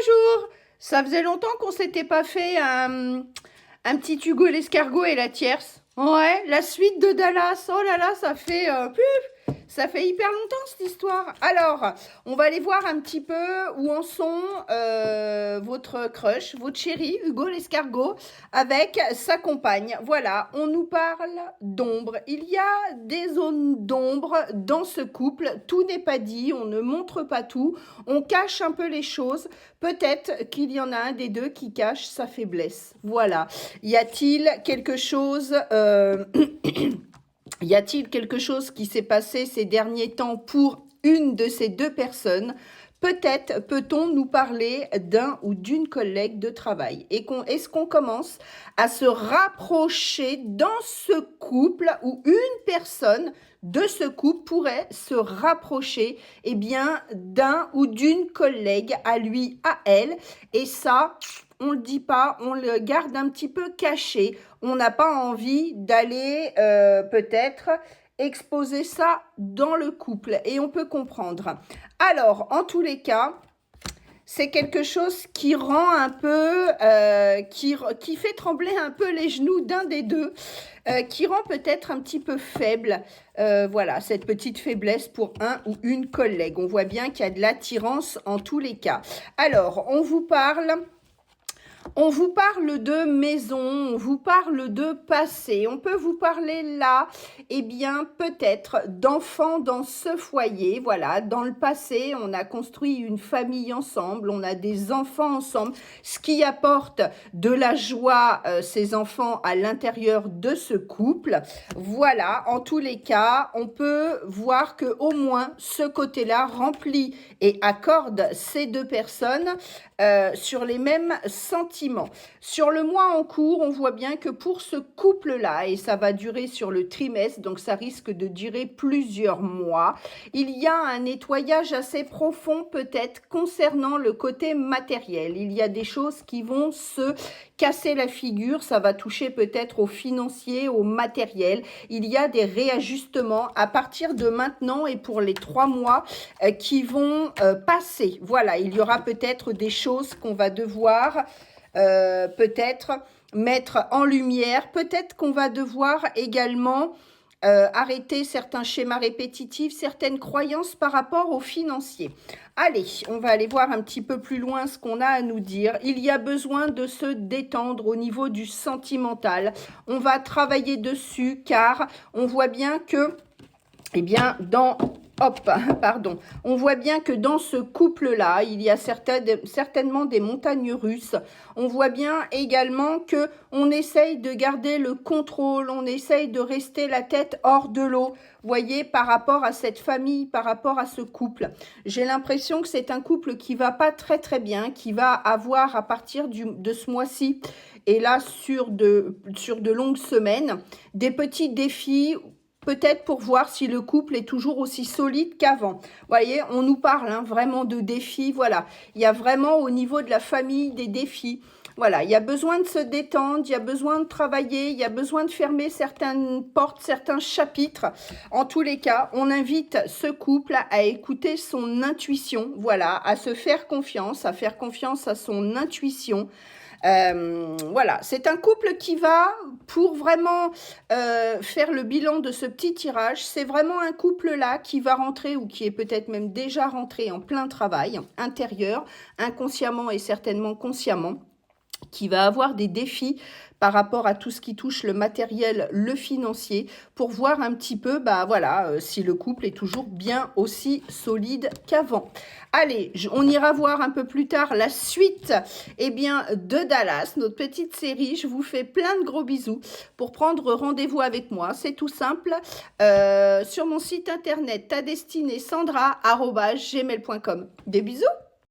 bonjour! Ça faisait longtemps qu'on s'était pas fait un petit Hugo l'escargot et la tierce. Ouais, la suite de Dallas. Oh là là, ça fait hyper longtemps cette histoire. Alors, on va aller voir un petit peu où en sont votre crush, votre chéri, Hugo l'escargot, avec sa compagne. Voilà, on nous parle d'ombre. Il y a des zones d'ombre dans ce couple. Tout n'est pas dit, on ne montre pas tout, on cache un peu les choses. Peut-être qu'il y en a un des deux qui cache sa faiblesse. Voilà. Y a-t-il quelque chose Y a-t-il quelque chose qui s'est passé ces derniers temps pour une de ces deux personnes? Peut-être peut-on nous parler d'un ou d'une collègue de travail. Est-ce qu'on commence à se rapprocher dans ce couple où une personne de ce couple pourrait se rapprocher d'un ou d'une collègue à lui, à elle. Et ça, on ne le dit pas, on le garde un petit peu caché. On n'a pas envie d'aller peut-être exposer ça dans le couple et on peut comprendre. Alors, en tous les cas, c'est quelque chose qui rend un peu, qui fait trembler un peu les genoux d'un des deux, qui rend peut-être un petit peu faible, voilà, cette petite faiblesse pour un ou une collègue. On voit bien qu'il y a de l'attirance en tous les cas. Alors, on vous parle de maison, on vous parle de passé, on peut vous parler là, peut-être d'enfants dans ce foyer, voilà, dans le passé, on a construit une famille ensemble, on a des enfants ensemble, ce qui apporte de la joie, ces enfants à l'intérieur de ce couple, voilà, en tous les cas, on peut voir que au moins ce côté-là remplit et accorde ces deux personnes sur les mêmes sentiments. Sur le mois en cours, on voit bien que pour ce couple-là, et ça va durer sur le trimestre, donc ça risque de durer plusieurs mois, il y a un nettoyage assez profond peut-être concernant le côté matériel. Il y a des choses qui vont se casser la figure, ça va toucher peut-être au financier, au matériel. Il y a des réajustements à partir de maintenant et pour les 3 mois qui vont passer. Voilà, il y aura peut-être des choses qu'on va devoir peut-être mettre en lumière. Peut-être qu'on va devoir également arrêter certains schémas répétitifs, certaines croyances par rapport au financier. Allez, on va aller voir un petit peu plus loin ce qu'on a à nous dire. Il y a besoin de se détendre au niveau du sentimental. On va travailler dessus car on voit bien que, on voit bien que dans ce couple-là, il y a certainement des montagnes russes. On voit bien également que on essaye de garder le contrôle, on essaye de rester la tête hors de l'eau. Voyez, par rapport à cette famille, par rapport à ce couple. J'ai l'impression que c'est un couple qui va pas très très bien, qui va avoir à partir de ce mois-ci, et là sur de longues semaines, des petits défis, peut-être pour voir si le couple est toujours aussi solide qu'avant. Vous voyez, on nous parle vraiment de défis. Voilà, il y a vraiment au niveau de la famille des défis. Voilà, il y a besoin de se détendre, il y a besoin de travailler, il y a besoin de fermer certaines portes, certains chapitres. En tous les cas, on invite ce couple à écouter son intuition, voilà, à se faire confiance, à faire confiance à son intuition. Voilà, c'est un couple qui va, pour vraiment faire le bilan de ce petit tirage, c'est vraiment un couple-là qui va rentrer ou qui est peut-être même déjà rentré en plein travail intérieur, inconsciemment et certainement consciemment, qui va avoir des défis par rapport à tout ce qui touche le matériel, le financier, pour voir un petit peu, si le couple est toujours bien aussi solide qu'avant. Allez, on ira voir un peu plus tard la suite, de Dallas, notre petite série. Je vous fais plein de gros bisous pour prendre rendez-vous avec moi. C'est tout simple. Sur mon site internet, tadestinée@gmail.com. Des bisous!